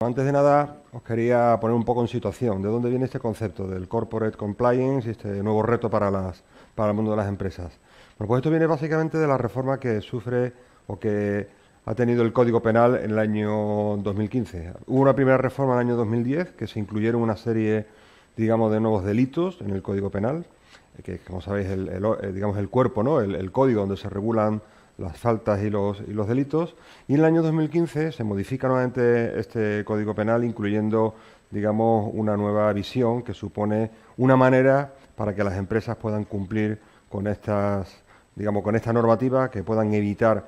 Antes de nada, os quería poner un poco en situación de dónde viene este concepto del corporate compliance y este nuevo reto para el mundo de las empresas. Bueno, pues esto viene básicamente de la reforma que sufre o que ha tenido el Código Penal en el año 2015. Hubo una primera reforma en el año 2010 que se incluyeron una serie, digamos, de nuevos delitos en el Código Penal, que como sabéis, digamos, el cuerpo, ¿no? El código donde se regulan las faltas y los delitos. Y en el año 2015 se modifica nuevamente este Código Penal, incluyendo, digamos, una nueva visión que supone una manera para que las empresas puedan cumplir con estas, digamos, con esta normativa, que puedan evitar,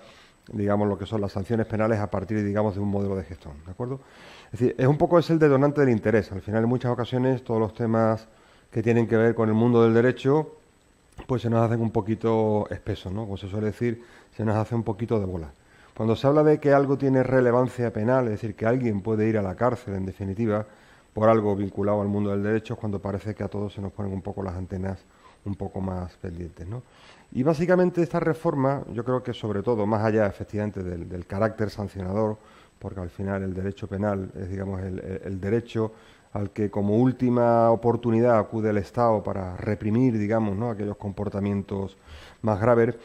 digamos, lo que son las sanciones penales a partir, digamos, de un modelo de gestión, ¿de acuerdo? Es decir, es un poco el detonante del interés. Al final, en muchas ocasiones, todos los temas que tienen que ver con el mundo del derecho, pues se nos hacen un poquito espesos, ¿no? Como se suele decir, se nos hace un poquito de bola. Cuando se habla de que algo tiene relevancia penal, es decir, que alguien puede ir a la cárcel, en definitiva, por algo vinculado al mundo del derecho, es cuando parece que a todos se nos ponen un poco las antenas un poco más pendientes, ¿no? Y básicamente esta reforma, yo creo que sobre todo, más allá efectivamente del carácter sancionador, porque al final el derecho penal es, digamos, el derecho al que como última oportunidad acude el Estado para reprimir, digamos, ¿no?, aquellos comportamientos más graves.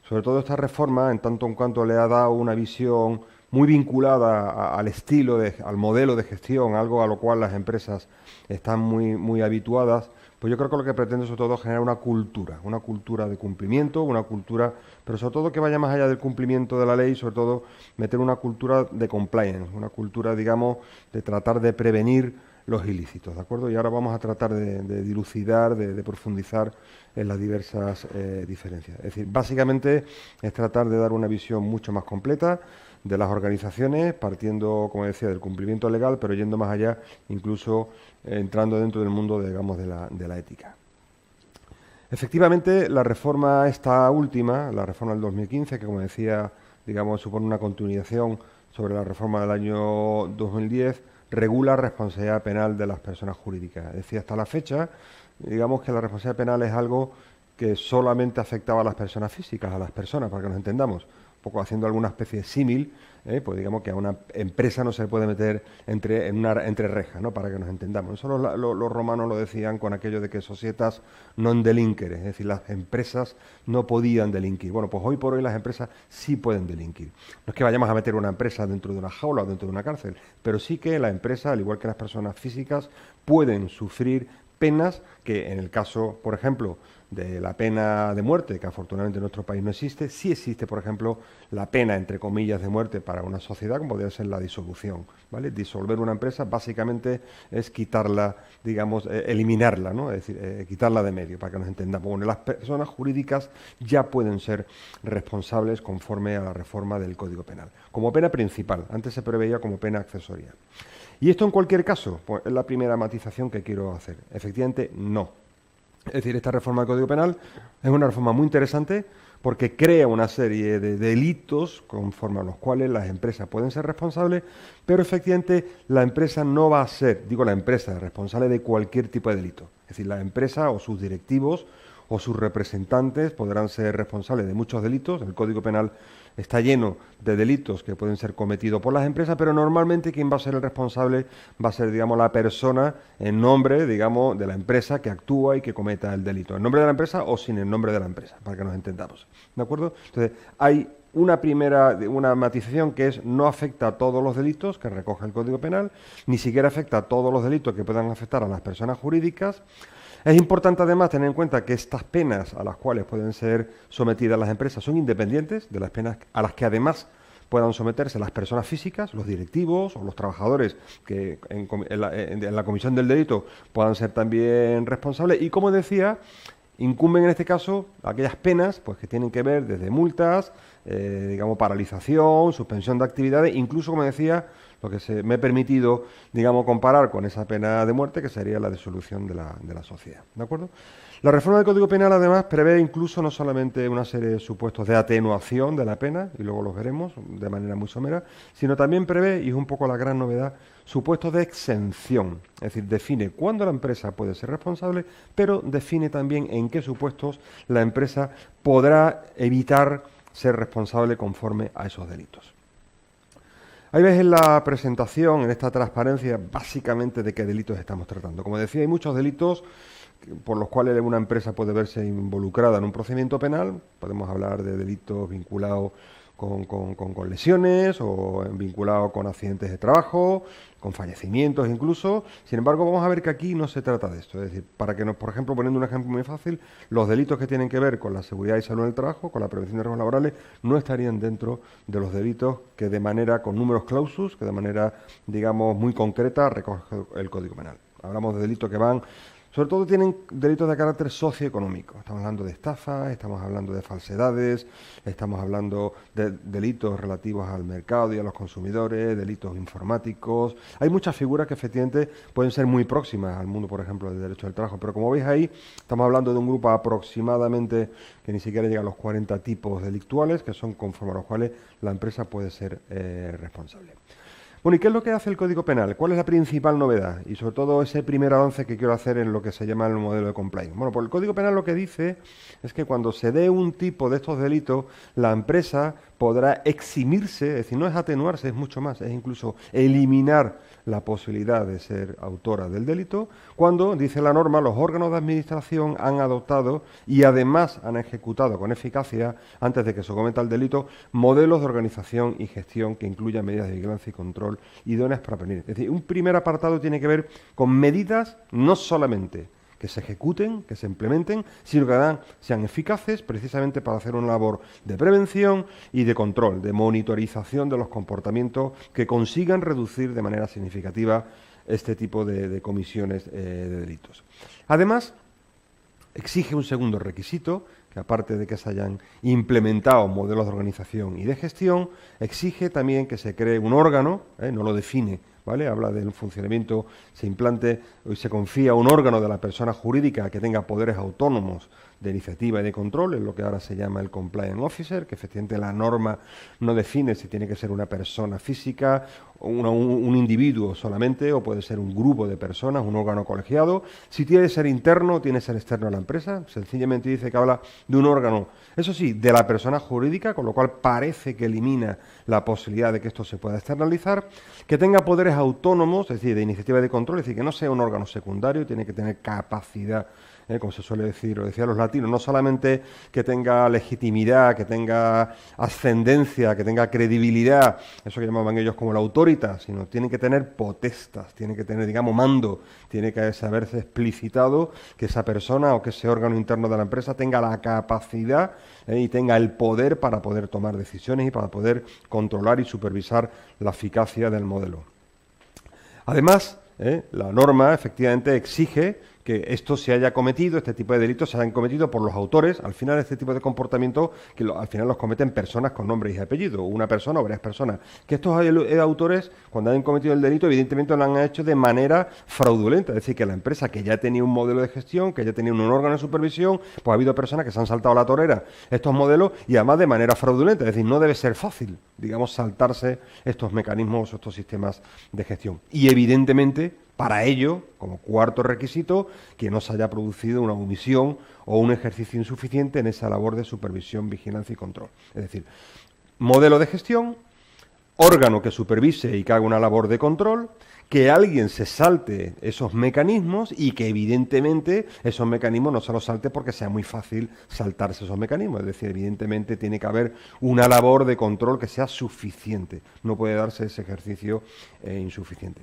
Sobre todo esta reforma, en tanto en cuanto le ha dado una visión muy vinculada al estilo, al modelo de gestión, algo a lo cual las empresas están muy habituadas, pues yo creo que lo que pretende sobre todo es generar una cultura de cumplimiento, una cultura, pero sobre todo que vaya más allá del cumplimiento de la ley, sobre todo meter una cultura de compliance, una cultura, digamos, de tratar de prevenir los ilícitos, ¿de acuerdo? Y ahora vamos a tratar de dilucidar, de profundizar en las diversas diferencias. Es decir, básicamente es tratar de dar una visión mucho más completa de las organizaciones, partiendo, como decía, del cumplimiento legal, pero yendo más allá, incluso entrando dentro del mundo, digamos, de la ética. Efectivamente, la reforma esta última, la reforma del 2015, que como decía, digamos, supone una continuación sobre la reforma del año 2010, regula responsabilidad penal de las personas jurídicas. Es decir, hasta la fecha, digamos que la responsabilidad penal es algo que solamente afectaba a las personas físicas, a las personas, para que nos entendamos. Un poco haciendo alguna especie de símil, pues digamos que a una empresa no se le puede meter entre rejas, ¿no?, para que nos entendamos. Eso los romanos lo decían con aquello de que societas non delinquere, es decir, las empresas no podían delinquir. Bueno, pues hoy por hoy las empresas sí pueden delinquir. No es que vayamos a meter una empresa dentro de una jaula o dentro de una cárcel, pero sí que la empresa, al igual que las personas físicas, pueden sufrir penas que, en el caso, por ejemplo, de la pena de muerte, que afortunadamente en nuestro país no existe, sí existe, por ejemplo, la pena, entre comillas, de muerte para una sociedad, como podría ser la disolución, ¿vale? Disolver una empresa básicamente es quitarla, digamos, eliminarla, ¿no? Es decir, quitarla de medio, para que nos entendamos. Bueno, las personas jurídicas ya pueden ser responsables conforme a la reforma del Código Penal, como pena principal. Antes se preveía como pena accesoria. ¿Y esto en cualquier caso? Pues es la primera matización que quiero hacer. Efectivamente, no. Es decir, esta reforma del Código Penal es una reforma muy interesante porque crea una serie de delitos conforme a los cuales las empresas pueden ser responsables, pero efectivamente la empresa no va a ser, digo la empresa, responsable de cualquier tipo de delito. Es decir, la empresa o sus directivos o sus representantes podrán ser responsables de muchos delitos. El Código Penal está lleno de delitos que pueden ser cometidos por las empresas, pero normalmente quien va a ser el responsable va a ser, digamos, la persona en nombre, digamos, de la empresa que actúa y que cometa el delito. En nombre de la empresa o sin el nombre de la empresa, para que nos entendamos. ¿De acuerdo? Entonces, hay una matización que es no afecta a todos los delitos que recoge el Código Penal, ni siquiera afecta a todos los delitos que puedan afectar a las personas jurídicas. Es importante además tener en cuenta que estas penas a las cuales pueden ser sometidas las empresas son independientes de las penas a las que además puedan someterse las personas físicas, los directivos o los trabajadores que en la comisión del delito puedan ser también responsables. Y como decía, incumben en este caso aquellas penas pues que tienen que ver desde multas, digamos, paralización, suspensión de actividades, incluso, como decía, lo que me he permitido, digamos, comparar con esa pena de muerte, que sería la disolución de la sociedad. ¿De acuerdo? La reforma del Código Penal, además, prevé incluso no solamente una serie de supuestos de atenuación de la pena, y luego los veremos de manera muy somera, sino también prevé, y es un poco la gran novedad, supuestos de exención. Es decir, define cuándo la empresa puede ser responsable, pero define también en qué supuestos la empresa podrá evitar ser responsable conforme a esos delitos. Ahí ves en la presentación, en esta transparencia, básicamente de qué delitos estamos tratando. Como decía, hay muchos delitos por los cuales una empresa puede verse involucrada en un procedimiento penal. Podemos hablar de delitos vinculados con lesiones o vinculados con accidentes de trabajo, con fallecimientos incluso. Sin embargo, vamos a ver que aquí no se trata de esto. Es decir, para que nos, por ejemplo, poniendo un ejemplo muy fácil, los delitos que tienen que ver con la seguridad y salud en el trabajo, con la prevención de riesgos laborales, no estarían dentro de los delitos que de manera, con números clausus, que de manera, digamos, muy concreta recoge el Código Penal. Hablamos de delitos que van... Sobre todo tienen delitos de carácter socioeconómico. Estamos hablando de estafas, estamos hablando de falsedades, estamos hablando de delitos relativos al mercado y a los consumidores, delitos informáticos. Hay muchas figuras que efectivamente pueden ser muy próximas al mundo, por ejemplo, del derecho del trabajo. Pero como veis ahí, estamos hablando de un grupo aproximadamente que ni siquiera llega a los 40 tipos delictuales, que son conforme a los cuales la empresa puede ser responsable. Bueno, ¿y qué es lo que hace el Código Penal? ¿Cuál es la principal novedad? Y sobre todo ese primer avance que quiero hacer en lo que se llama el modelo de compliance. Bueno, pues el Código Penal lo que dice es que cuando se dé un tipo de estos delitos, la empresa podrá eximirse, es decir, no es atenuarse, es mucho más, es incluso eliminar la posibilidad de ser autora del delito, cuando, dice la norma, los órganos de administración han adoptado y además han ejecutado con eficacia, antes de que se cometa el delito, modelos de organización y gestión que incluyan medidas de vigilancia y control idóneas para prevenir. Es decir, un primer apartado tiene que ver con medidas no solamente que se ejecuten, que se implementen, sino que sean eficaces precisamente para hacer una labor de prevención y de control, de monitorización de los comportamientos que consigan reducir de manera significativa este tipo de comisiones de delitos. Además, exige un segundo requisito, que aparte de que se hayan implementado modelos de organización y de gestión, exige también que se cree un órgano, no lo define, ¿vale? Habla del funcionamiento, se implante y se confía a un órgano de la persona jurídica que tenga poderes autónomos de iniciativa y de control, es lo que ahora se llama el Compliance Officer, que efectivamente la norma no define si tiene que ser una persona física, un individuo solamente, o puede ser un grupo de personas, un órgano colegiado. Si tiene que ser interno o tiene que ser externo a la empresa, sencillamente dice que habla de un órgano, eso sí, de la persona jurídica, con lo cual parece que elimina la posibilidad de que esto se pueda externalizar, que tenga poderes autónomos, es decir, de iniciativa y de control, es decir, que no sea un órgano secundario, tiene que tener capacidad, como se suele decir, o decían los latinos, no solamente que tenga legitimidad, que tenga ascendencia, que tenga credibilidad, eso que llamaban ellos como la autoritas, sino tiene que tener potestas, tiene que tener, digamos, mando, tiene que saberse explicitado que esa persona o que ese órgano interno de la empresa tenga la capacidad y tenga el poder para poder tomar decisiones y para poder controlar y supervisar la eficacia del modelo. Además, la norma efectivamente exige que esto se haya cometido, este tipo de delitos se hayan cometido por los autores. Al final, este tipo de comportamiento, que al final los cometen personas con nombre y apellido, una persona o varias personas. Que estos autores, cuando hayan cometido el delito, evidentemente lo han hecho de manera fraudulenta. Es decir, que la empresa que ya tenía un modelo de gestión, que ya tenía un órgano de supervisión, pues ha habido personas que se han saltado la torera estos modelos y además de manera fraudulenta. Es decir, no debe ser fácil, digamos, saltarse estos mecanismos o estos sistemas de gestión. Y evidentemente, para ello, como cuarto requisito, que no se haya producido una omisión o un ejercicio insuficiente en esa labor de supervisión, vigilancia y control. Es decir, modelo de gestión, órgano que supervise y que haga una labor de control, que alguien se salte esos mecanismos y que evidentemente esos mecanismos no se los salte porque sea muy fácil saltarse esos mecanismos. Es decir, evidentemente tiene que haber una labor de control que sea suficiente. No puede darse ese ejercicio insuficiente.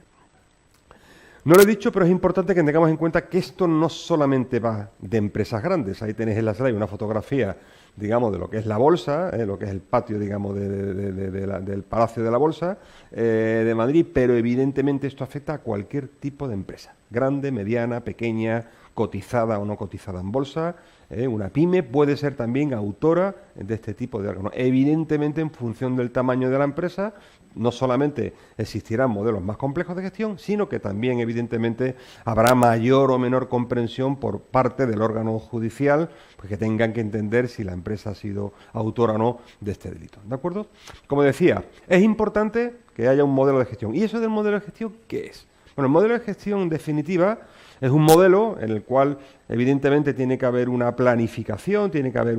No lo he dicho, pero es importante que tengamos en cuenta que esto no solamente va de empresas grandes. Ahí tenéis en la slide una fotografía, digamos, de lo que es la Bolsa, lo que es el patio, digamos, del Palacio de la Bolsa de Madrid, pero evidentemente esto afecta a cualquier tipo de empresa, grande, mediana, pequeña, cotizada o no cotizada en bolsa. Una pyme puede ser también autora de este tipo de órganos. Evidentemente, en función del tamaño de la empresa, no solamente existirán modelos más complejos de gestión, sino que también, evidentemente, habrá mayor o menor comprensión por parte del órgano judicial, pues que tengan que entender si la empresa ha sido autora o no de este delito. ¿De acuerdo? Como decía, es importante que haya un modelo de gestión. ¿Y eso del modelo de gestión qué es? Bueno, el modelo de gestión, en definitiva, es un modelo en el cual, evidentemente, tiene que haber una planificación, tiene que haber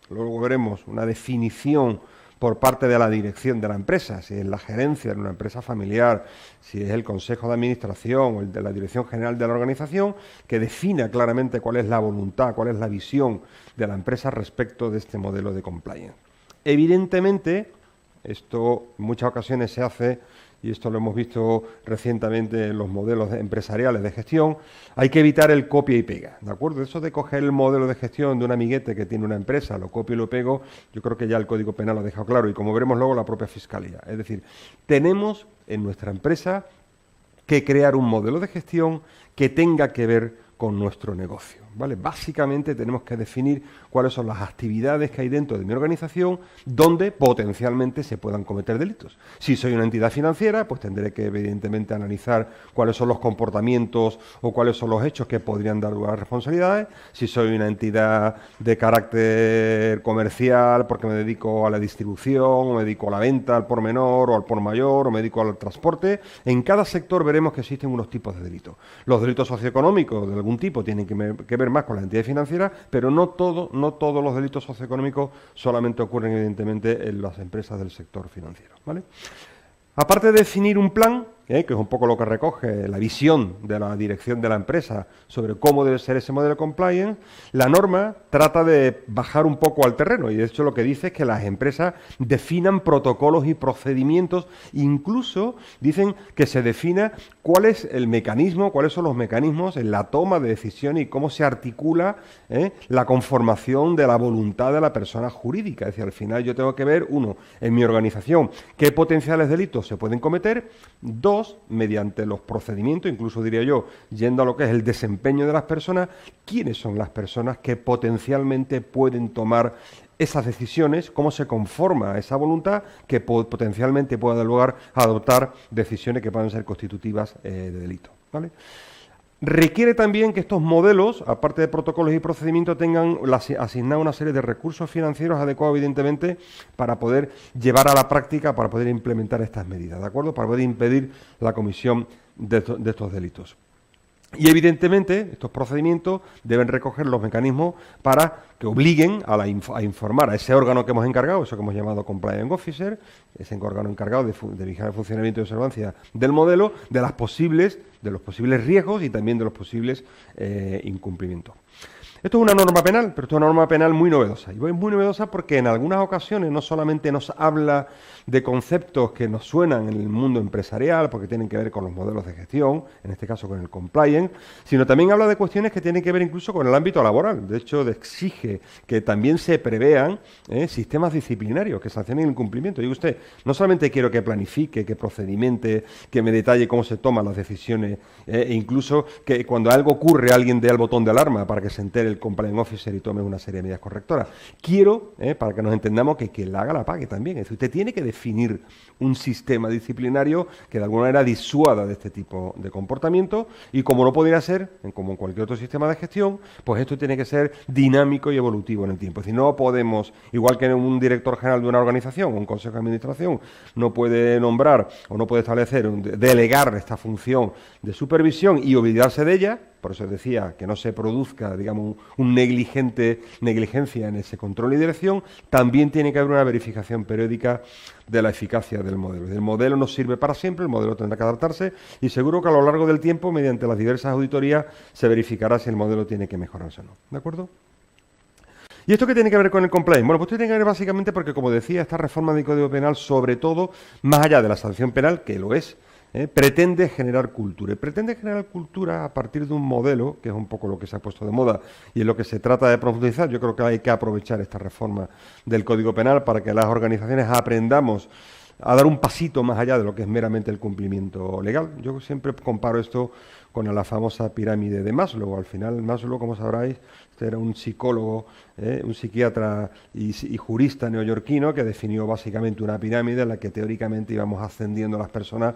luego veremos, una definición por parte de la dirección de la empresa, si es la gerencia de una empresa familiar, si es el consejo de administración o el de la dirección general de la organización, que defina claramente cuál es la voluntad, cuál es la visión de la empresa respecto de este modelo de compliance. Evidentemente, esto en muchas ocasiones se hace, y esto lo hemos visto recientemente en los modelos empresariales de gestión, hay que evitar el copia y pega, ¿de acuerdo? Eso de coger el modelo de gestión de un amiguete que tiene una empresa, lo copio y lo pego, yo creo que ya el Código Penal lo ha dejado claro, y como veremos luego la propia Fiscalía. Es decir, tenemos en nuestra empresa que crear un modelo de gestión que tenga que ver con nuestro negocio, ¿vale? Básicamente tenemos que definir cuáles son las actividades que hay dentro de mi organización donde potencialmente se puedan cometer delitos. Si soy una entidad financiera, pues tendré que evidentemente analizar cuáles son los comportamientos o cuáles son los hechos que podrían dar lugar a responsabilidades. Si soy una entidad de carácter comercial porque me dedico a la distribución, o me dedico a la venta al por menor o al por mayor, o me dedico al transporte, en cada sector veremos que existen unos tipos de delitos. Los delitos socioeconómicos de algún tipo tienen que ver más con la entidad financiera, pero no todos los delitos socioeconómicos solamente ocurren evidentemente en las empresas del sector financiero, ¿vale? Aparte de definir un plan, que es un poco lo que recoge la visión de la dirección de la empresa sobre cómo debe ser ese modelo de compliance, la norma trata de bajar un poco al terreno, y de hecho lo que dice es que las empresas definan protocolos y procedimientos, incluso dicen que se defina cuál es el mecanismo, cuáles son los mecanismos en la toma de decisión y cómo se articula la conformación de la voluntad de la persona jurídica. Es decir, al final yo tengo que ver, uno, en mi organización, qué potenciales delitos se pueden cometer; dos, mediante los procedimientos, incluso diría yo, yendo a lo que es el desempeño de las personas, quiénes son las personas que potencialmente pueden tomar esas decisiones, cómo se conforma esa voluntad que potencialmente pueda dar lugar a adoptar decisiones que puedan ser constitutivas de delito, ¿vale? Requiere también que estos modelos, aparte de protocolos y procedimientos, tengan asignado una serie de recursos financieros adecuados, evidentemente, para poder llevar a la práctica, para poder implementar estas medidas, ¿de acuerdo? Para poder impedir la comisión de estos delitos. Y evidentemente estos procedimientos deben recoger los mecanismos para que obliguen a informar a ese órgano que hemos encargado, eso que hemos llamado Compliance Officer, ese órgano encargado de vigilar el funcionamiento y observancia del modelo, de los posibles riesgos y también de los posibles incumplimientos. Esto es una norma penal, pero esto es una norma penal muy novedosa. Y es muy novedosa porque en algunas ocasiones no solamente nos habla de conceptos que nos suenan en el mundo empresarial, porque tienen que ver con los modelos de gestión, en este caso con el compliance, sino también habla de cuestiones que tienen que ver incluso con el ámbito laboral. De hecho, exige que también se prevean sistemas disciplinarios que sancionen el incumplimiento. Digo usted, no solamente quiero que planifique, que procedimente, que me detalle cómo se toman las decisiones, e incluso que cuando algo ocurre alguien dé al botón de alarma para que se entere el compliance officer y tome una serie de medidas correctoras. Quiero, para que nos entendamos, que quien la haga la pague también. Es decir, usted tiene que definir un sistema disciplinario que de alguna manera disuada de este tipo de comportamiento, y como no podría ser, como en cualquier otro sistema de gestión, pues esto tiene que ser dinámico y evolutivo en el tiempo. Es decir, no podemos, igual que un director general de una organización o un consejo de administración no puede nombrar o no puede establecer, delegar esta función de supervisión y olvidarse de ella. Por eso decía que no se produzca, digamos, negligencia en ese control y dirección. También tiene que haber una verificación periódica de la eficacia del modelo. El modelo no sirve para siempre, el modelo tendrá que adaptarse, y seguro que a lo largo del tiempo, mediante las diversas auditorías, se verificará si el modelo tiene que mejorarse o no. ¿De acuerdo? ¿Y esto qué tiene que ver con el compliance? Bueno, pues esto tiene que ver básicamente porque, como decía, esta reforma del Código Penal, sobre todo, más allá de la sanción penal, que lo es, pretende generar cultura. Y pretende generar cultura a partir de un modelo, que es un poco lo que se ha puesto de moda y en lo que se trata de profundizar. Yo creo que hay que aprovechar esta reforma del Código Penal para que las organizaciones aprendamos a dar un pasito más allá de lo que es meramente el cumplimiento legal. Yo siempre comparo esto con la famosa pirámide de Maslow. Al final, Maslow, como sabráis, este era un psicólogo, un psiquiatra y jurista neoyorquino que definió básicamente una pirámide en la que teóricamente íbamos ascendiendo a las personas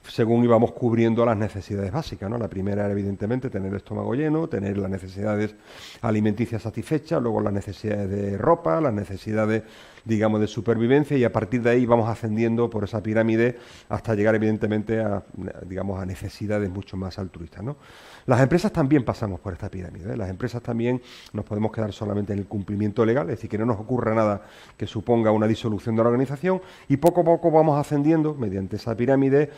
según íbamos cubriendo las necesidades básicas, ¿no? La primera era, evidentemente, tener el estómago lleno, tener las necesidades alimenticias satisfechas, luego las necesidades de ropa, las necesidades digamos, de supervivencia, y a partir de ahí vamos ascendiendo por esa pirámide hasta llegar, evidentemente, a, digamos, a necesidades mucho más altruistas, ¿no? Las empresas también pasamos por esta pirámide, ¿eh? Las empresas también nos podemos quedar solamente en el cumplimiento legal, es decir, que no nos ocurra nada que suponga una disolución de la organización, y poco a poco vamos ascendiendo mediante esa pirámide,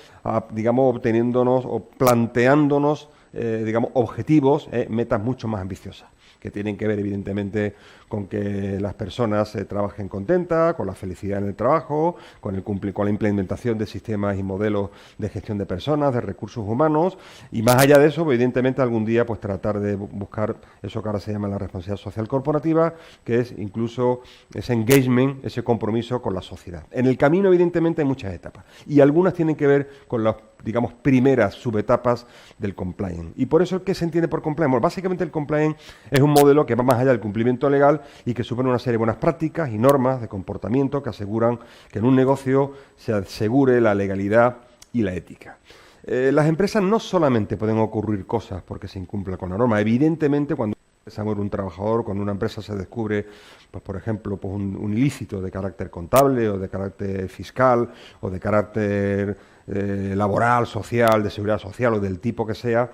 digamos, obteniéndonos o planteándonos, digamos, objetivos, metas mucho más ambiciosas, que tienen que ver, evidentemente, con que las personas trabajen contentas, con la felicidad en el trabajo, con la implementación de sistemas y modelos de gestión de personas, de recursos humanos, y más allá de eso, evidentemente, algún día pues tratar de buscar eso que ahora se llama la responsabilidad social corporativa, que es incluso ese engagement, ese compromiso con la sociedad. En el camino, evidentemente, hay muchas etapas, y algunas tienen que ver con las, digamos, primeras subetapas del compliance. Y por eso, ¿qué se entiende por compliance? Bueno, básicamente el compliance es un modelo que va más allá del cumplimiento legal y que supone una serie de buenas prácticas y normas de comportamiento que aseguran que en un negocio se asegure la legalidad y la ética. Las empresas no solamente pueden ocurrir cosas porque se incumpla con la norma. Evidentemente, cuando se muere un trabajador, cuando una empresa se descubre, pues por ejemplo, pues un ilícito de carácter contable o de carácter fiscal o de carácter laboral, social, de seguridad social o del tipo que sea,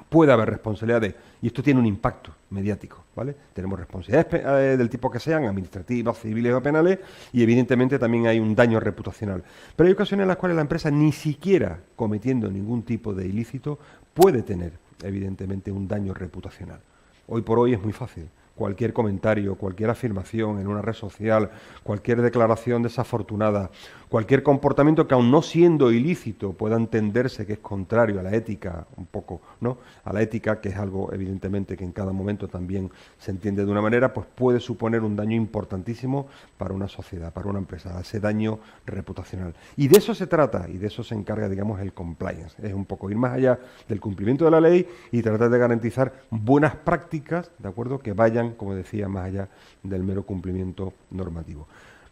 puede haber responsabilidades, y esto tiene un impacto mediático, ¿vale? Tenemos responsabilidades del tipo que sean, administrativas, civiles o penales, y evidentemente también hay un daño reputacional. Pero hay ocasiones en las cuales la empresa, ni siquiera cometiendo ningún tipo de ilícito, puede tener, evidentemente, un daño reputacional. Hoy por hoy es muy fácil. Cualquier comentario, cualquier afirmación en una red social, cualquier declaración desafortunada, cualquier comportamiento que, aun no siendo ilícito, pueda entenderse que es contrario a la ética, un poco, ¿no? A la ética, que es algo evidentemente que en cada momento también se entiende de una manera, pues puede suponer un daño importantísimo para una sociedad, para una empresa, ese daño reputacional. Y de eso se trata, y de eso se encarga, digamos, el compliance. Es un poco ir más allá del cumplimiento de la ley y tratar de garantizar buenas prácticas, ¿de acuerdo?, que vayan, como decía, más allá del mero cumplimiento normativo.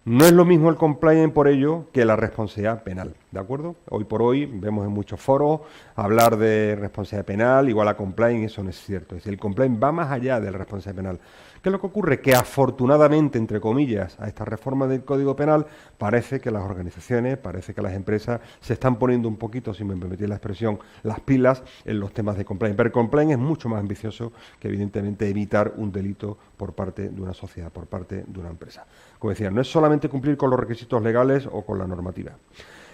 No es lo mismo el compliance, por ello, que la responsabilidad penal, ¿de acuerdo? Hoy por hoy vemos en muchos foros hablar de responsabilidad penal igual a compliance, y eso no es cierto. Es decir, el compliance va más allá de la responsabilidad penal. ¿Qué es lo que ocurre? Que afortunadamente, entre comillas, a esta reforma del Código Penal, parece que las organizaciones, parece que las empresas se están poniendo un poquito, si me permitís la expresión, las pilas en los temas de compliance. Pero el compliance es mucho más ambicioso que, evidentemente, evitar un delito por parte de una sociedad, por parte de una empresa. Como decía, no es solamente cumplir con los requisitos legales o con la normativa.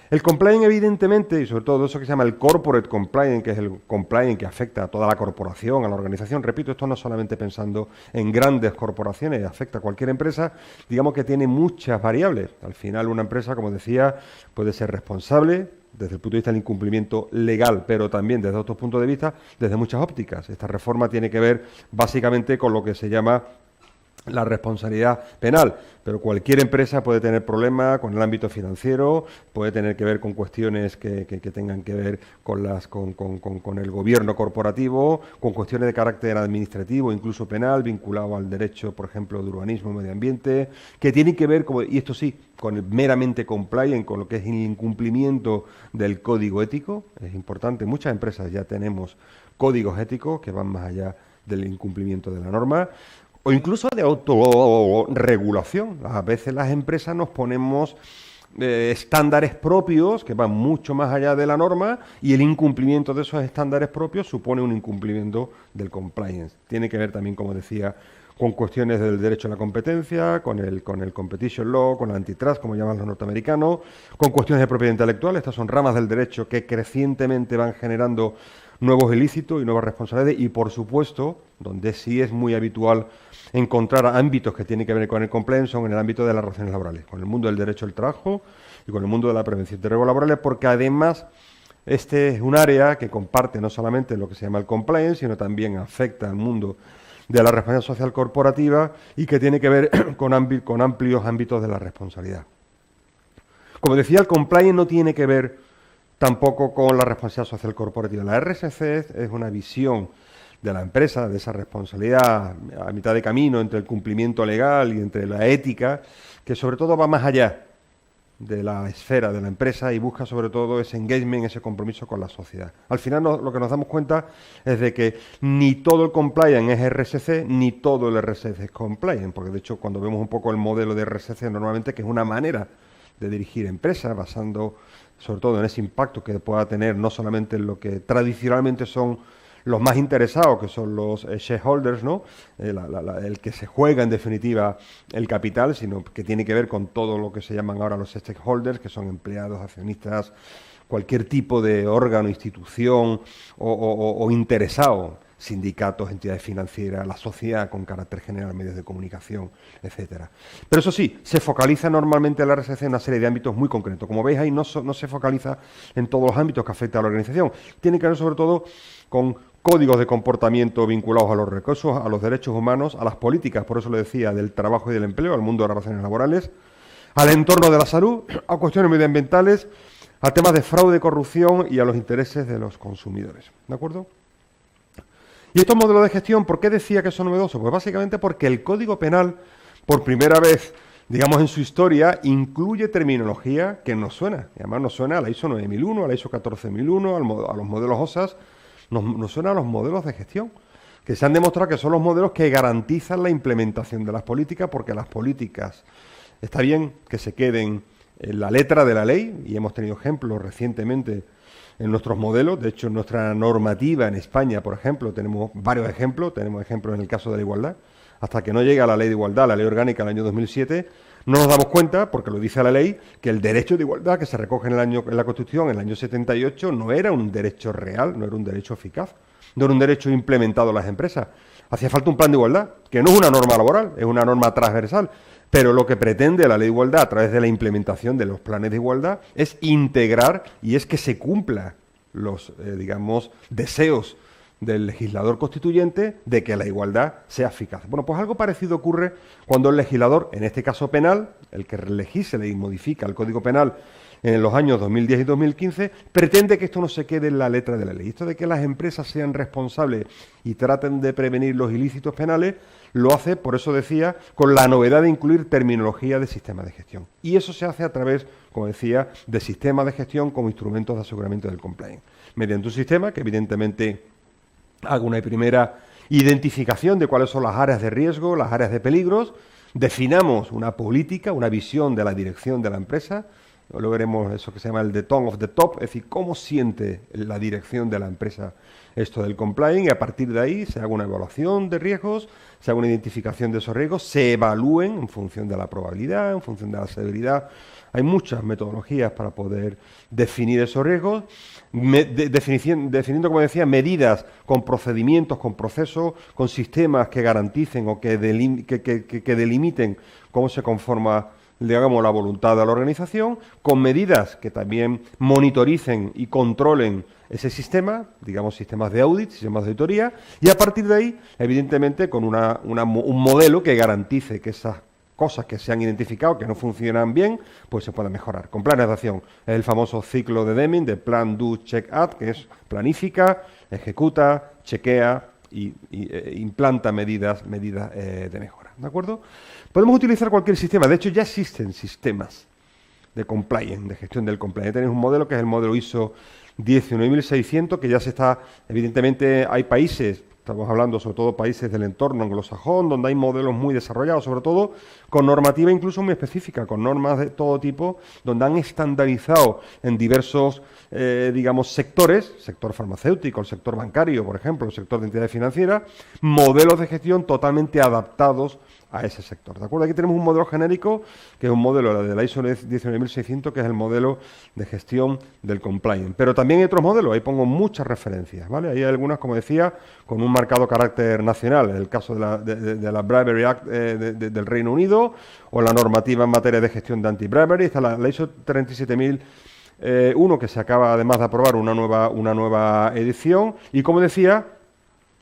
El compliance, evidentemente, y sobre todo eso que se llama el corporate compliance, que es el compliance que afecta a toda la corporación, a la organización, repito, esto no solamente pensando en grandes corporaciones, afecta a cualquier empresa, digamos que tiene muchas variables. Al final, una empresa, como decía, puede ser responsable desde el punto de vista del incumplimiento legal, pero también desde otros puntos de vista, desde muchas ópticas. Esta reforma tiene que ver básicamente con lo que se llama la responsabilidad penal, pero cualquier empresa puede tener problemas con el ámbito financiero, puede tener que ver con cuestiones que tengan que ver con el gobierno corporativo, con cuestiones de carácter administrativo, incluso penal, vinculado al derecho, por ejemplo, de urbanismo y medio ambiente, que tienen que ver, y esto sí, con el meramente compliance, con lo que es el incumplimiento del código ético. Es importante, muchas empresas ya tenemos códigos éticos que van más allá del incumplimiento de la norma, o incluso de autorregulación. A veces las empresas nos ponemos estándares propios que van mucho más allá de la norma, y el incumplimiento de esos estándares propios supone un incumplimiento del compliance. Tiene que ver también, como decía, con cuestiones del derecho a la competencia, con el competition law, con el antitrust, como llaman los norteamericanos, con cuestiones de propiedad intelectual. Estas son ramas del derecho que crecientemente van generando nuevos ilícitos y nuevas responsabilidades, y por supuesto, donde sí es muy habitual encontrar ámbitos que tienen que ver con el compliance son en el ámbito de las relaciones laborales, con el mundo del derecho al trabajo y con el mundo de la prevención de riesgos laborales, porque además este es un área que comparte no solamente lo que se llama el compliance, sino también afecta al mundo de la responsabilidad social corporativa y que tiene que ver con amplios ámbitos de la responsabilidad. Como decía, el compliance no tiene que ver tampoco con la responsabilidad social corporativa. La RSC es una visión de la empresa, de esa responsabilidad a mitad de camino entre el cumplimiento legal y entre la ética, que sobre todo va más allá de la esfera de la empresa y busca sobre todo ese engagement, ese compromiso con la sociedad. Al final lo que nos damos cuenta es de que ni todo el compliance es RSC, ni todo el RSC es compliance, porque de hecho cuando vemos un poco el modelo de RSC normalmente, que es una manera de dirigir empresas, basando sobre todo en ese impacto que pueda tener no solamente en lo que tradicionalmente son los más interesados, que son los shareholders, ¿no? El que se juega en definitiva el capital, sino que tiene que ver con todo lo que se llaman ahora los stakeholders, que son empleados, accionistas, cualquier tipo de órgano, institución o interesado, sindicatos, entidades financieras, la sociedad con carácter general, medios de comunicación, etcétera. Pero eso sí, se focaliza normalmente la RSC en una serie de ámbitos muy concretos. Como veis ahí no se focaliza en todos los ámbitos que afectan a la organización. Tiene que ver sobre todo con códigos de comportamiento vinculados a los recursos, a los derechos humanos, a las políticas, por eso le decía, del trabajo y del empleo, al mundo de las relaciones laborales, al entorno de la salud, a cuestiones medioambientales, a temas de fraude, corrupción y a los intereses de los consumidores. ¿De acuerdo? Y estos modelos de gestión, ¿por qué decía que son novedosos? Pues básicamente porque el Código Penal, por primera vez, digamos en su historia, incluye terminología que nos suena. Y además nos suena a la ISO 9001, a la ISO 14001, a los modelos OSAS, nos suena a los modelos de gestión, que se han demostrado que son los modelos que garantizan la implementación de las políticas, porque las políticas, está bien que se queden en la letra de la ley, y hemos tenido ejemplos recientemente en nuestros modelos. De hecho, en nuestra normativa en España, por ejemplo, tenemos varios ejemplos. Tenemos ejemplos en el caso de la igualdad. Hasta que no llega la ley de igualdad, la ley orgánica del año 2007, no nos damos cuenta, porque lo dice la ley, que el derecho de igualdad que se recoge en la Constitución en el año 78 no era un derecho real, no era un derecho eficaz, no era un derecho implementado en las empresas. Hacía falta un plan de igualdad, que no es una norma laboral, es una norma transversal. Pero lo que pretende la ley de igualdad a través de la implementación de los planes de igualdad es integrar y es que se cumpla los, digamos, deseos del legislador constituyente de que la igualdad sea eficaz. Bueno, pues algo parecido ocurre cuando el legislador, en este caso penal, el que legisla y modifica el Código Penal en los años 2010 y 2015, pretende que esto no se quede en la letra de la ley. Esto de que las empresas sean responsables y traten de prevenir los ilícitos penales, lo hace, por eso decía, con la novedad de incluir terminología de sistema de gestión. Y eso se hace a través, como decía, de sistemas de gestión como instrumentos de aseguramiento del compliance. Mediante un sistema que evidentemente haga una primera identificación de cuáles son las áreas de riesgo, las áreas de peligros, definamos una política, una visión de la dirección de la empresa. Luego veremos eso que se llama el the tone of the top, es decir, cómo siente la dirección de la empresa esto del compliance, y a partir de ahí se haga una evaluación de riesgos, se haga una identificación de esos riesgos, se evalúen en función de la probabilidad, en función de la severidad. Hay muchas metodologías para poder definir esos riesgos, definiendo, como decía, medidas con procedimientos, con procesos, con sistemas que garanticen o que delimiten cómo se conforma, digamos, la voluntad de la organización, con medidas que también monitoricen y controlen ese sistema, digamos, sistemas de audit, sistemas de auditoría, y a partir de ahí, evidentemente, con un modelo que garantice que esas cosas que se han identificado que no funcionan bien, pues se pueden mejorar. Con planes de acción, es el famoso ciclo de Deming, de Plan, Do, Check, Act, que es planifica, ejecuta, chequea y implanta medidas de mejora. ¿De acuerdo? Podemos utilizar cualquier sistema. De hecho, ya existen sistemas de compliance, de gestión del compliance. Tenéis un modelo que es el modelo ISO 19600, que ya se está, evidentemente hay países, estamos hablando sobre todo países del entorno anglosajón, donde hay modelos muy desarrollados, sobre todo con normativa incluso muy específica, con normas de todo tipo, donde han estandarizado en diversos, digamos, sectores, sector farmacéutico, el sector bancario, por ejemplo, el sector de entidades financieras, modelos de gestión totalmente adaptados a ese sector. ¿De acuerdo? Aquí tenemos un modelo genérico, que es un modelo de la ISO 19600, que es el modelo de gestión del compliance. Pero también hay otros modelos, ahí pongo muchas referencias, ¿vale? Hay algunas, como decía, con un marcado carácter nacional, en el caso de la Bribery Act del Reino Unido, o la normativa en materia de gestión de anti-bribery. Está la ISO 37001, que se acaba además de aprobar una nueva edición, y como decía,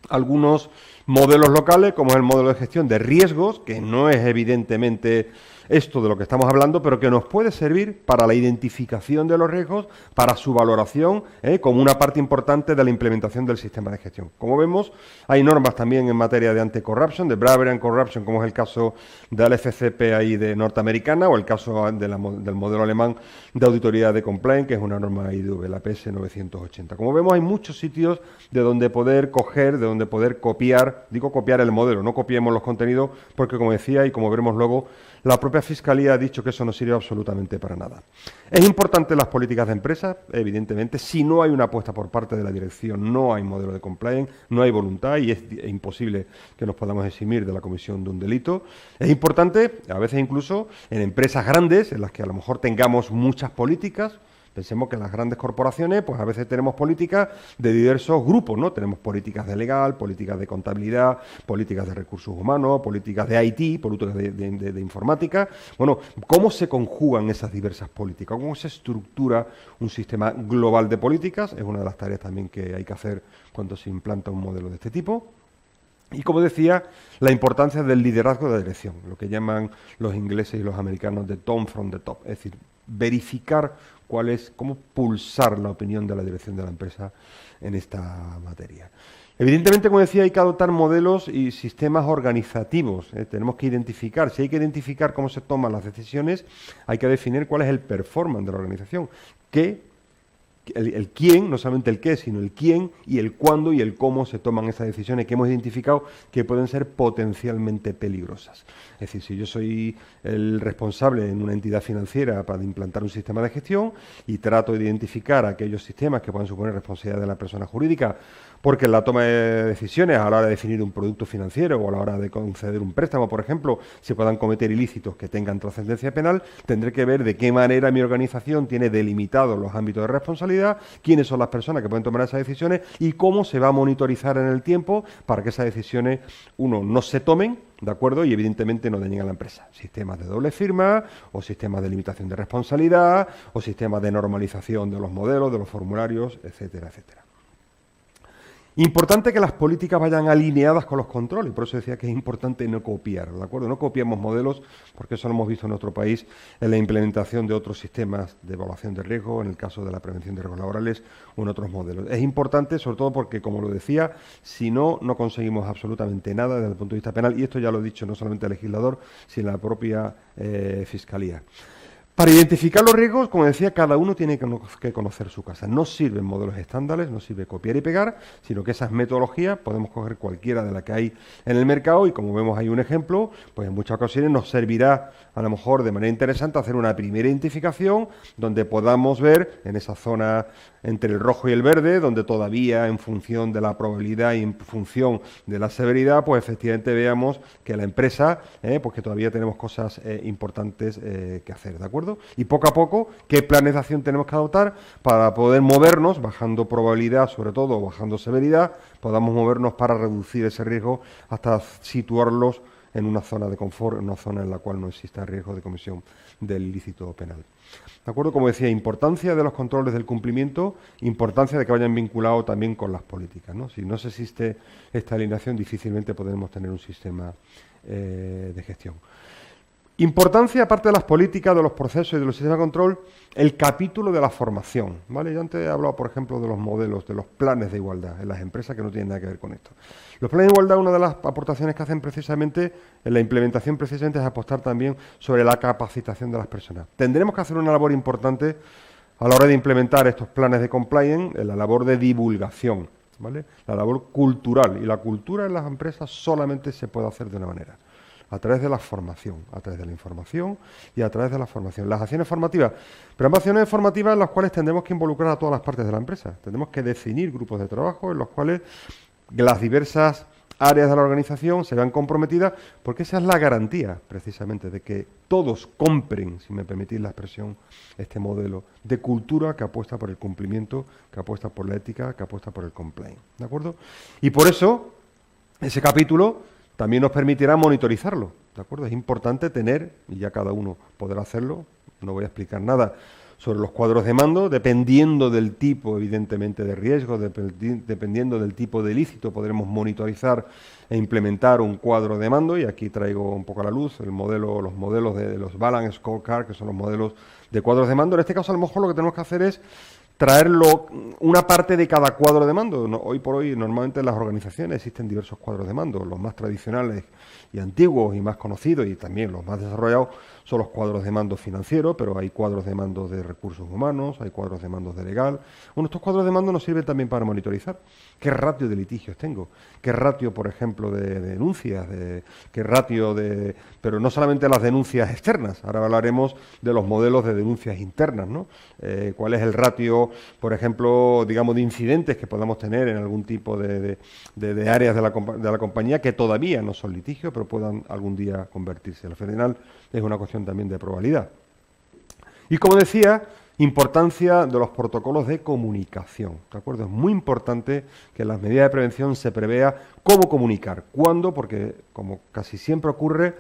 algunos Modelos locales, como es el modelo de gestión de riesgos, que no es evidentemente esto de lo que estamos hablando, pero que nos puede servir para la identificación de los riesgos, para su valoración, como una parte importante de la implementación del sistema de gestión. Como vemos, hay normas también en materia de anti-corruption, de Bravery and Corruption, como es el caso de la FCPAI de norteamericana, o el caso del modelo alemán de auditoría de compliance, que es una norma IDV, la PS 980. Como vemos, hay muchos sitios de donde poder coger, de donde poder copiar, digo copiar el modelo, no copiemos los contenidos, porque como decía y como veremos luego, la propia Fiscalía ha dicho que eso no sirve absolutamente para nada. Es importante las políticas de empresa, evidentemente. Si no hay una apuesta por parte de la dirección, no hay modelo de compliance, no hay voluntad y es imposible que nos podamos eximir de la comisión de un delito. Es importante, a veces incluso, en empresas grandes, en las que a lo mejor tengamos muchas políticas. Pensemos que en las grandes corporaciones, pues a veces tenemos políticas de diversos grupos, ¿no? Tenemos políticas de legal, políticas de contabilidad, políticas de recursos humanos, políticas de IT, políticas de informática. Bueno, ¿cómo se conjugan esas diversas políticas? ¿Cómo se estructura un sistema global de políticas? Es una de las tareas también que hay que hacer cuando se implanta un modelo de este tipo. Y como decía, la importancia del liderazgo de la dirección, lo que llaman los ingleses y los americanos de tone from the top, es decir, verificar cómo pulsar la opinión de la dirección de la empresa en esta materia. Evidentemente, como decía, hay que adoptar modelos y sistemas organizativos. Tenemos que identificar, si hay que identificar cómo se toman las decisiones, hay que definir cuál es el performance de la organización, el quién, no solamente el qué, sino el quién y el cuándo y el cómo se toman esas decisiones que hemos identificado que pueden ser potencialmente peligrosas. Es decir, si yo soy el responsable en una entidad financiera para implantar un sistema de gestión y trato de identificar aquellos sistemas que puedan suponer responsabilidad de la persona jurídica, porque en la toma de decisiones a la hora de definir un producto financiero o a la hora de conceder un préstamo, por ejemplo, se puedan cometer ilícitos que tengan trascendencia penal, tendré que ver de qué manera mi organización tiene delimitados los ámbitos de responsabilidad, quiénes son las personas que pueden tomar esas decisiones y cómo se va a monitorizar en el tiempo para que esas decisiones, uno, no se tomen, ¿de acuerdo? Y evidentemente no dañen a la empresa. Sistemas de doble firma, o sistemas de limitación de responsabilidad, o sistemas de normalización de los modelos, de los formularios, etcétera, etcétera. Importante que las políticas vayan alineadas con los controles, por eso decía que es importante no copiar, ¿de acuerdo? No copiemos modelos, porque eso lo hemos visto en nuestro país en la implementación de otros sistemas de evaluación de riesgo, en el caso de la prevención de riesgos laborales o en otros modelos. Es importante, sobre todo porque, como lo decía, si no, no conseguimos absolutamente nada desde el punto de vista penal, y esto ya lo ha dicho no solamente el legislador, sino la propia Fiscalía. Para identificar los riesgos, como decía, cada uno tiene que conocer su casa. No sirven modelos estándares, no sirve copiar y pegar, sino que esas metodologías podemos coger cualquiera de las que hay en el mercado y como vemos hay un ejemplo, pues en muchas ocasiones nos servirá a lo mejor de manera interesante hacer una primera identificación donde podamos ver en esa zona entre el rojo y el verde, donde todavía en función de la probabilidad y en función de la severidad, pues efectivamente veamos que la empresa, pues que todavía tenemos cosas importantes que hacer, ¿de acuerdo? Y poco a poco, ¿qué planes de acción tenemos que adoptar para poder movernos, bajando probabilidad, sobre todo, bajando severidad, podamos movernos para reducir ese riesgo hasta situarlos en una zona de confort, en una zona en la cual no exista riesgo de comisión del ilícito penal. ¿De acuerdo? Como decía, importancia de los controles del cumplimiento, importancia de que vayan vinculados también con las políticas, ¿no? Si no se existe esta alineación, difícilmente podremos tener un sistema de gestión. Importancia, aparte de las políticas, de los procesos y de los sistemas de control, el capítulo de la formación, ¿vale? Yo antes he hablado, por ejemplo, de los modelos, de los planes de igualdad en las empresas que no tienen nada que ver con esto. Los planes de igualdad, una de las aportaciones que hacen precisamente en la implementación precisamente es apostar también sobre la capacitación de las personas. Tendremos que hacer una labor importante a la hora de implementar estos planes de compliance, en la labor de divulgación, ¿vale? La labor cultural, y la cultura en las empresas solamente se puede hacer de una manera: a través de la formación, a través de la información y a través de la formación. Las acciones formativas, pero ambas acciones formativas en las cuales tendremos que involucrar a todas las partes de la empresa. Tendremos que definir grupos de trabajo en los cuales las diversas áreas de la organización se vean comprometidas, porque esa es la garantía, precisamente, de que todos compren, si me permitís la expresión, este modelo de cultura que apuesta por el cumplimiento, que apuesta por la ética, que apuesta por el compliance. ¿De acuerdo? Y por eso, ese capítulo también nos permitirá monitorizarlo, ¿de acuerdo? Es importante tener, y ya cada uno podrá hacerlo, no voy a explicar nada sobre los cuadros de mando, dependiendo del tipo, evidentemente, de riesgo, dependiendo del tipo de ilícito, podremos monitorizar e implementar un cuadro de mando, y aquí traigo un poco a la luz los modelos de los Balance Scorecard, que son los modelos de cuadros de mando. En este caso, a lo mejor lo que tenemos que hacer es traerlo una parte de cada cuadro de mando. Hoy por hoy, normalmente en las organizaciones existen diversos cuadros de mando. Los más tradicionales y antiguos y más conocidos, y también los más desarrollados, son los cuadros de mando financieros, pero hay cuadros de mando de recursos humanos, hay cuadros de mando de legal. Bueno, estos cuadros de mando nos sirven también para monitorizar qué ratio de litigios tengo, qué ratio, por ejemplo, de denuncias, qué ratio de... Pero no solamente las denuncias externas, ahora hablaremos de los modelos de denuncias internas, ¿no? Cuál es el ratio, por ejemplo, digamos, de incidentes que podamos tener en algún tipo de áreas de la compañía que todavía no son litigios, pero puedan algún día convertirse. Al final es una cuestión también de probabilidad. Y como decía, importancia de los protocolos de comunicación, ¿de acuerdo? Es muy importante que en las medidas de prevención se prevea cómo comunicar, cuándo, porque como casi siempre ocurre,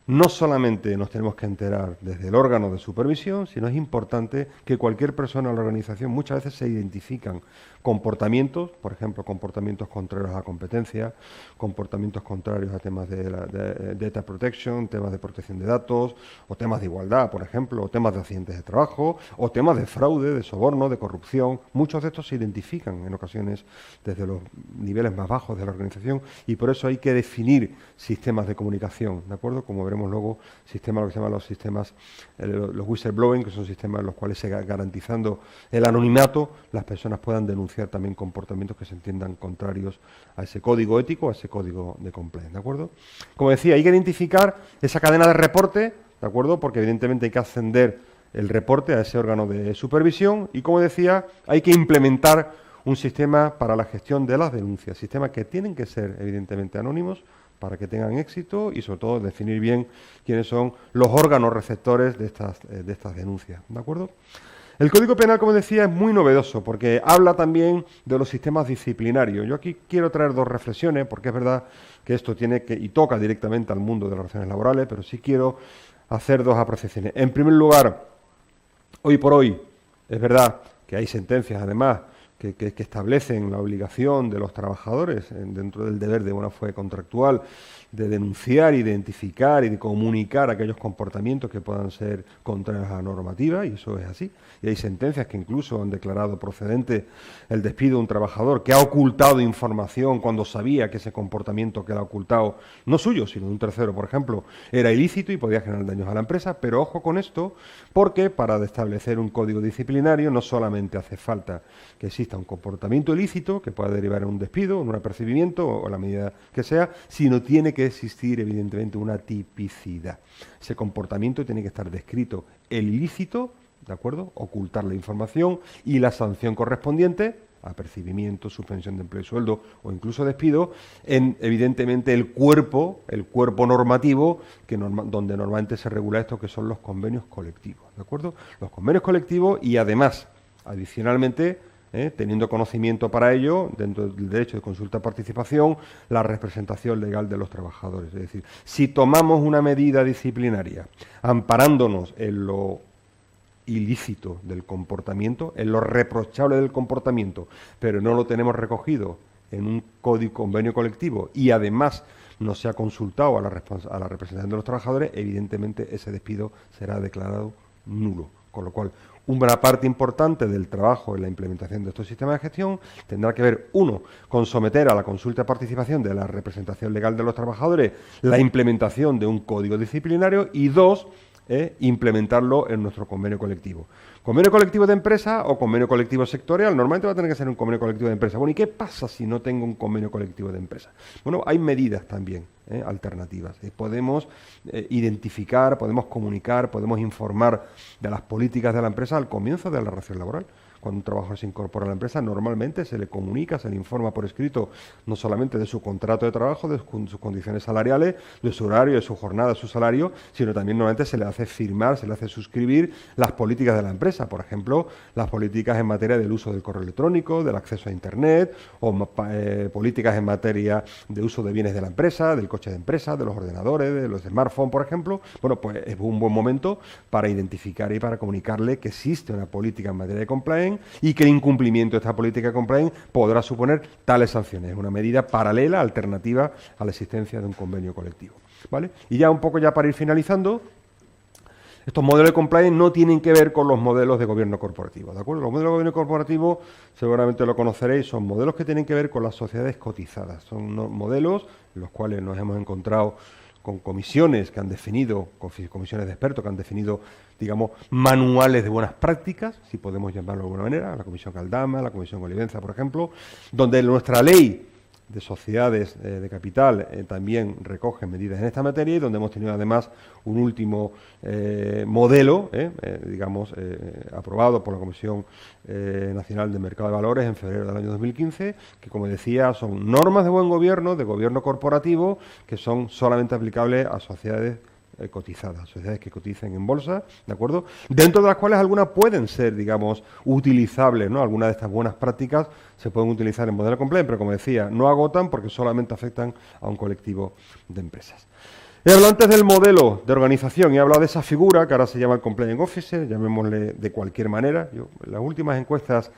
no solamente nos tenemos que enterar desde el órgano de supervisión, sino es importante que cualquier persona en la organización, muchas veces se identifican comportamientos, por ejemplo, comportamientos contrarios a la competencia, comportamientos contrarios a temas de data protection, temas de protección de datos, o temas de igualdad, por ejemplo, o temas de accidentes de trabajo, o temas de fraude, de soborno, de corrupción. Muchos de estos se identifican en ocasiones desde los niveles más bajos de la organización, y por eso hay que definir sistemas de comunicación, ¿de acuerdo? Como veremos luego, lo que se llaman los sistemas, los whistleblowing, que son sistemas en los cuales, garantizando el anonimato, las personas puedan denunciar también comportamientos que se entiendan contrarios a ese código ético, a ese código de compliance, ¿de acuerdo? Como decía, hay que identificar esa cadena de reporte, ¿de acuerdo? Porque evidentemente hay que ascender el reporte a ese órgano de supervisión y, como decía, hay que implementar un sistema para la gestión de las denuncias, sistemas que tienen que ser evidentemente anónimos para que tengan éxito y, sobre todo, definir bien quiénes son los órganos receptores de estas denuncias, ¿de acuerdo? El Código Penal, como decía, es muy novedoso porque habla también de los sistemas disciplinarios. Yo aquí quiero traer dos reflexiones, porque es verdad que esto tiene que y toca directamente al mundo de las relaciones laborales, pero sí quiero hacer dos apreciaciones. En primer lugar, hoy por hoy, es verdad que hay sentencias, además, que establecen la obligación de los trabajadores, dentro del deber de buena fe contractual, de denunciar, identificar y de comunicar aquellos comportamientos que puedan ser contrarios a la normativa, y eso es así. Y hay sentencias que incluso han declarado procedente el despido de un trabajador que ha ocultado información cuando sabía que ese comportamiento que él ha ocultado, no suyo, sino de un tercero, por ejemplo, era ilícito y podía generar daños a la empresa. Pero ojo con esto, porque para establecer un código disciplinario no solamente hace falta que exista un comportamiento ilícito que pueda derivar en un despido, en un apercibimiento o la medida que sea, sino tiene que existir evidentemente una tipicidad. Ese comportamiento tiene que estar descrito, el ilícito, ¿de acuerdo?, ocultar la información, y la sanción correspondiente, apercibimiento, suspensión de empleo y sueldo o incluso despido, en evidentemente el cuerpo normativo donde normalmente se regula esto, que son los convenios colectivos, ¿de acuerdo? Los convenios colectivos, y además, adicionalmente, teniendo conocimiento para ello, dentro del derecho de consulta-participación, la representación legal de los trabajadores. Es decir, si tomamos una medida disciplinaria amparándonos en lo ilícito del comportamiento, en lo reprochable del comportamiento, pero no lo tenemos recogido en un convenio colectivo y además no se ha consultado a la representación de los trabajadores, evidentemente ese despido será declarado nulo. Con lo cual, una parte importante del trabajo en la implementación de estos sistemas de gestión tendrá que ver, uno, con someter a la consulta de participación de la representación legal de los trabajadores la implementación de un código disciplinario, y dos, implementarlo en nuestro convenio colectivo. Convenio colectivo de empresa o convenio colectivo sectorial, normalmente va a tener que ser un convenio colectivo de empresa. Bueno, ¿y qué pasa si no tengo un convenio colectivo de empresa? Bueno, hay medidas también alternativas. Podemos identificar, podemos comunicar, podemos informar de las políticas de la empresa al comienzo de la relación laboral. Cuando un trabajador se incorpora a la empresa, normalmente se le comunica, se le informa por escrito, no solamente de su contrato de trabajo, de sus condiciones salariales, de su horario, de su jornada, de su salario, sino también normalmente se le hace firmar, se le hace suscribir las políticas de la empresa. Por ejemplo, las políticas en materia del uso del correo electrónico, del acceso a Internet, o políticas en materia de uso de bienes de la empresa, del coche de empresa, de los ordenadores, de los smartphones, por ejemplo. Bueno, pues es un buen momento para identificar y para comunicarle que existe una política en materia de compliance y que el incumplimiento de esta política de compliance podrá suponer tales sanciones. Es una medida paralela, alternativa a la existencia de un convenio colectivo, ¿vale? Y ya un poco ya para ir finalizando, estos modelos de compliance no tienen que ver con los modelos de gobierno corporativo, ¿de acuerdo? Los modelos de gobierno corporativo, seguramente lo conoceréis, son modelos que tienen que ver con las sociedades cotizadas. Son modelos en los cuales nos hemos encontrado con comisiones que han definido, comisiones de expertos que han definido, digamos, manuales de buenas prácticas, si podemos llamarlo de alguna manera, la Comisión Caldama, la Comisión Olivenza, por ejemplo, donde nuestra ley de sociedades de capital también recoge medidas en esta materia y donde hemos tenido además un último modelo, digamos, aprobado por la Comisión Nacional de Mercado de Valores en febrero del año 2015, que como decía son normas de buen gobierno, de gobierno corporativo, que son solamente aplicables a sociedades cotizadas, sociedades que coticen en bolsa, ¿de acuerdo? Dentro de las cuales algunas pueden ser, digamos, utilizables, ¿no? Algunas de estas buenas prácticas se pueden utilizar en modelo compliance, pero como decía, no agotan porque solamente afectan a un colectivo de empresas. He hablado antes del modelo de organización y he hablado de esa figura que ahora se llama el Compliance Officer, llamémosle de cualquier manera. Las últimas encuestas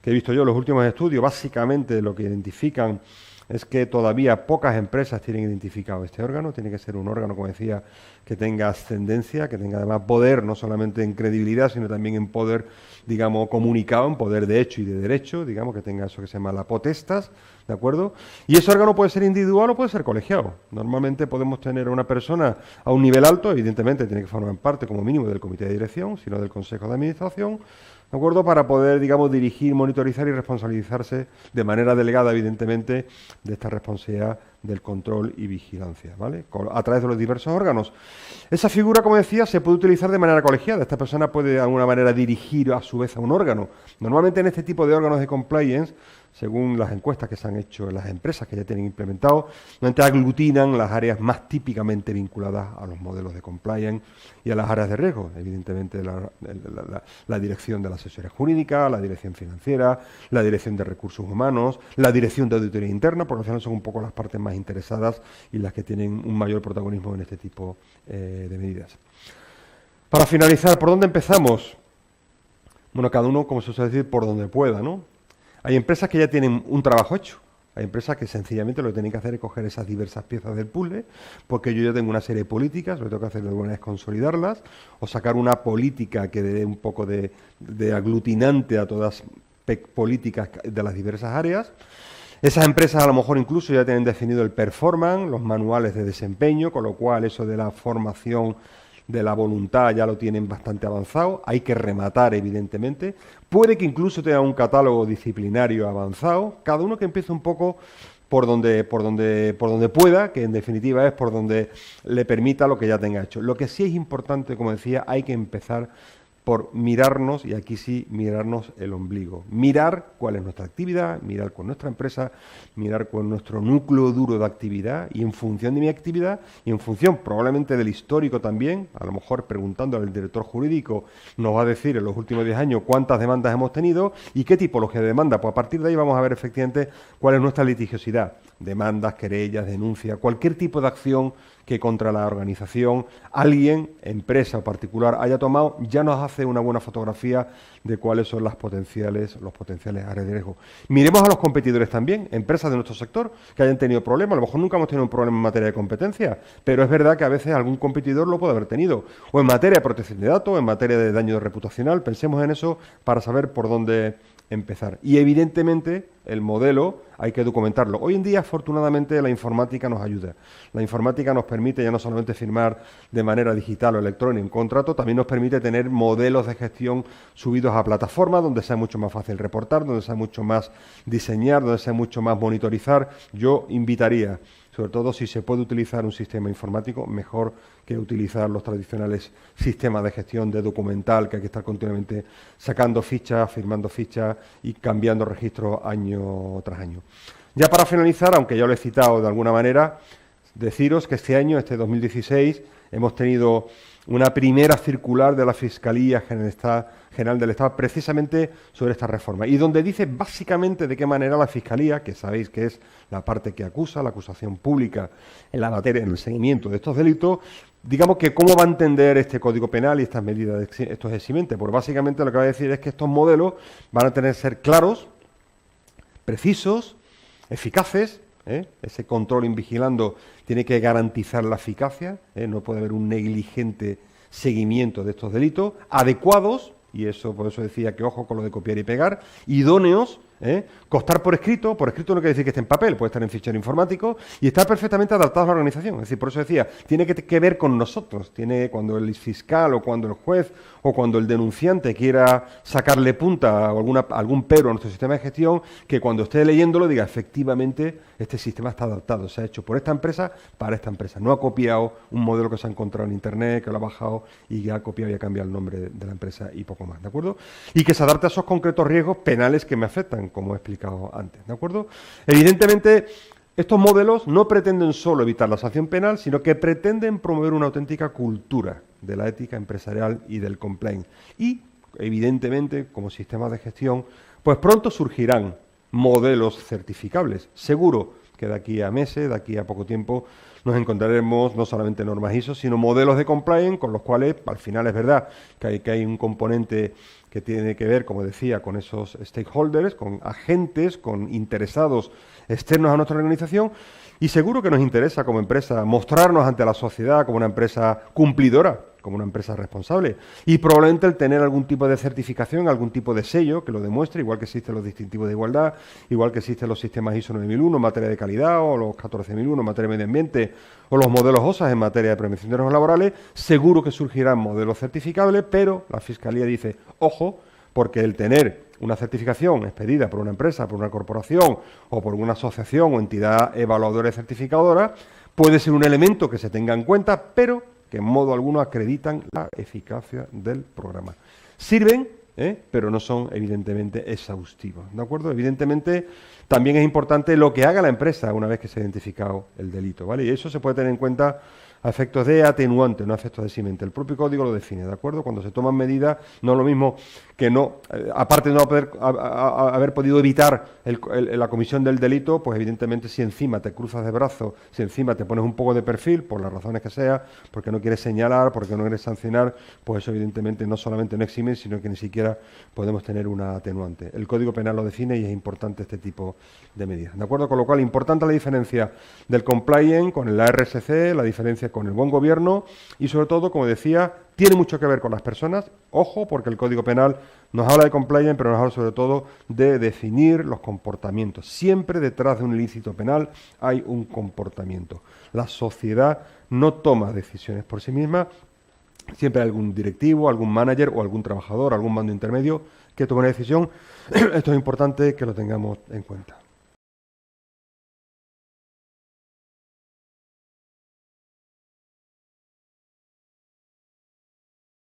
que he visto yo, los últimos estudios, básicamente lo que identifican es que todavía pocas empresas tienen identificado este órgano. Tiene que ser un órgano, como decía, que tenga ascendencia, que tenga además poder, no solamente en credibilidad, sino también en poder, digamos, comunicado, en poder de hecho y de derecho, digamos, que tenga eso que se llama la potestas, ¿de acuerdo? Y ese órgano puede ser individual o puede ser colegiado. Normalmente podemos tener a una persona a un nivel alto, evidentemente tiene que formar parte como mínimo del comité de dirección, sino del consejo de administración, ¿de acuerdo? Para poder, digamos, dirigir, monitorizar y responsabilizarse de manera delegada, evidentemente, de esta responsabilidad del control y vigilancia, ¿vale? A través de los diversos órganos. Esa figura, como decía, se puede utilizar de manera colegiada. Esta persona puede, de alguna manera, dirigir a su vez a un órgano. Normalmente en este tipo de órganos de compliance, según las encuestas que se han hecho en las empresas que ya tienen implementado, normalmente aglutinan las áreas más típicamente vinculadas a los modelos de compliance y a las áreas de riesgo. Evidentemente la dirección de la asesoría jurídica, la dirección financiera, la dirección de recursos humanos, la dirección de auditoría interna, porque al final son un poco las partes más interesadas y las que tienen un mayor protagonismo en este tipo de medidas. Para finalizar, ¿por dónde empezamos? Bueno, cada uno, como se suele decir, por donde pueda, ¿no? Hay empresas que ya tienen un trabajo hecho. Hay empresas que sencillamente lo que tienen que hacer es coger esas diversas piezas del puzzle, porque yo ya tengo una serie de políticas, lo que tengo que hacer de alguna vez es consolidarlas, o sacar una política que dé un poco de aglutinante a todas políticas de las diversas áreas. Esas empresas a lo mejor incluso ya tienen definido el performance, los manuales de desempeño, con lo cual eso de la formación de la voluntad ya lo tienen bastante avanzado. Hay que rematar, evidentemente. Puede que incluso tenga un catálogo disciplinario avanzado. Cada uno que empiece un poco por donde pueda, que en definitiva es por donde le permita lo que ya tenga hecho. Lo que sí es importante, como decía, hay que empezar por mirarnos, y aquí sí, mirarnos el ombligo. Mirar cuál es nuestra actividad, mirar con nuestra empresa, mirar con nuestro núcleo duro de actividad, y en función de mi actividad, y en función probablemente del histórico también, a lo mejor preguntando al director jurídico, nos va a decir en los últimos 10 años cuántas demandas hemos tenido y qué tipología de demanda. Pues a partir de ahí vamos a ver efectivamente cuál es nuestra litigiosidad. Demandas, querellas, denuncias, cualquier tipo de acción que contra la organización alguien, empresa o particular, haya tomado, ya nos hace una buena fotografía de cuáles son los potenciales áreas de riesgo. Miremos a los competidores también, empresas de nuestro sector que hayan tenido problemas. A lo mejor nunca hemos tenido un problema en materia de competencia, pero es verdad que a veces algún competidor lo puede haber tenido. O en materia de protección de datos, en materia de daño reputacional. Pensemos en eso para saber por dónde empezar. Y evidentemente el modelo hay que documentarlo. Hoy en día, afortunadamente, la informática nos ayuda. La informática nos permite ya no solamente firmar de manera digital o electrónica un contrato, también nos permite tener modelos de gestión subidos a plataformas donde sea mucho más fácil reportar, donde sea mucho más diseñar, donde sea mucho más monitorizar. Yo invitaría, sobre todo si se puede utilizar un sistema informático, mejor que utilizar los tradicionales sistemas de gestión de documental, que hay que estar continuamente sacando fichas, firmando fichas y cambiando registros año tras año. Ya para finalizar, aunque ya lo he citado de alguna manera, deciros que este año, este 2016, hemos tenido una primera circular de la Fiscalía General del Estado precisamente sobre esta reforma y donde dice básicamente de qué manera la Fiscalía, que sabéis que es la parte que acusa, la acusación pública en la materia, en el seguimiento de estos delitos, digamos que cómo va a entender este Código Penal y estas medidas, estos eximentes. Pues básicamente lo que va a decir es que estos modelos van a tener que ser claros, precisos, eficaces. Ese control invigilando tiene que garantizar la eficacia, no puede haber un negligente seguimiento de estos delitos, adecuados, y eso por eso decía que ojo con lo de copiar y pegar, idóneos, constar por escrito no quiere decir que esté en papel, puede estar en fichero informático, y estar perfectamente adaptados a la organización. Es decir, por eso decía, tiene que ver con nosotros, cuando el fiscal o cuando el juez o cuando el denunciante quiera sacarle punta o algún pero a nuestro sistema de gestión, que cuando esté leyéndolo diga, efectivamente, este sistema está adaptado, se ha hecho por esta empresa para esta empresa. No ha copiado un modelo que se ha encontrado en Internet, que lo ha bajado y que ha copiado y ha cambiado el nombre de la empresa y poco más, ¿de acuerdo? Y que se adapte a esos concretos riesgos penales que me afectan, como he explicado antes, ¿de acuerdo? Evidentemente, estos modelos no pretenden solo evitar la sanción penal, sino que pretenden promover una auténtica cultura de la ética empresarial y del compliance. Y, evidentemente, como sistemas de gestión, pues pronto surgirán modelos certificables. Seguro que de aquí a meses, de aquí a poco tiempo, nos encontraremos no solamente normas ISO, sino modelos de compliance con los cuales, al final es verdad que hay un componente que tiene que ver, como decía, con esos stakeholders, con agentes, con interesados externos a nuestra organización, y seguro que nos interesa como empresa mostrarnos ante la sociedad como una empresa cumplidora, como una empresa responsable, y probablemente el tener algún tipo de certificación, algún tipo de sello que lo demuestre, igual que existen los distintivos de igualdad, igual que existen los sistemas ISO 9001 en materia de calidad, o los 14001 en materia de medio ambiente, o los modelos OSAS en materia de prevención de riesgos laborales. Seguro que surgirán modelos certificables, pero la Fiscalía dice, ojo, porque el tener una certificación expedida por una empresa, por una corporación o por una asociación o entidad evaluadora y certificadora puede ser un elemento que se tenga en cuenta, pero que en modo alguno acreditan la eficacia del programa. Sirven, pero no son evidentemente exhaustivos, ¿de acuerdo? Evidentemente también es importante lo que haga la empresa una vez que se ha identificado el delito, ¿vale? Y eso se puede tener en cuenta a efectos de atenuante, no a efectos de eximente. El propio código lo define, ¿de acuerdo? Cuando se toman medidas, no es lo mismo que no, aparte de no haber podido evitar la comisión del delito, pues evidentemente si encima te cruzas de brazos, si encima te pones un poco de perfil, por las razones que sea, porque no quieres señalar, porque no quieres sancionar, pues eso evidentemente no solamente no exime, sino que ni siquiera podemos tener una atenuante. El Código Penal lo define y es importante este tipo de medidas, ¿de acuerdo? Con lo cual, importante la diferencia del compliance con el ARSC, la diferencia con el buen gobierno y sobre todo, como decía, tiene mucho que ver con las personas. Ojo, porque el Código Penal nos habla de compliance, pero nos habla sobre todo de definir los comportamientos. Siempre detrás de un ilícito penal hay un comportamiento. La sociedad no toma decisiones por sí misma. Siempre hay algún directivo, algún manager o algún trabajador, algún mando intermedio que toma una decisión. Esto es importante que lo tengamos en cuenta.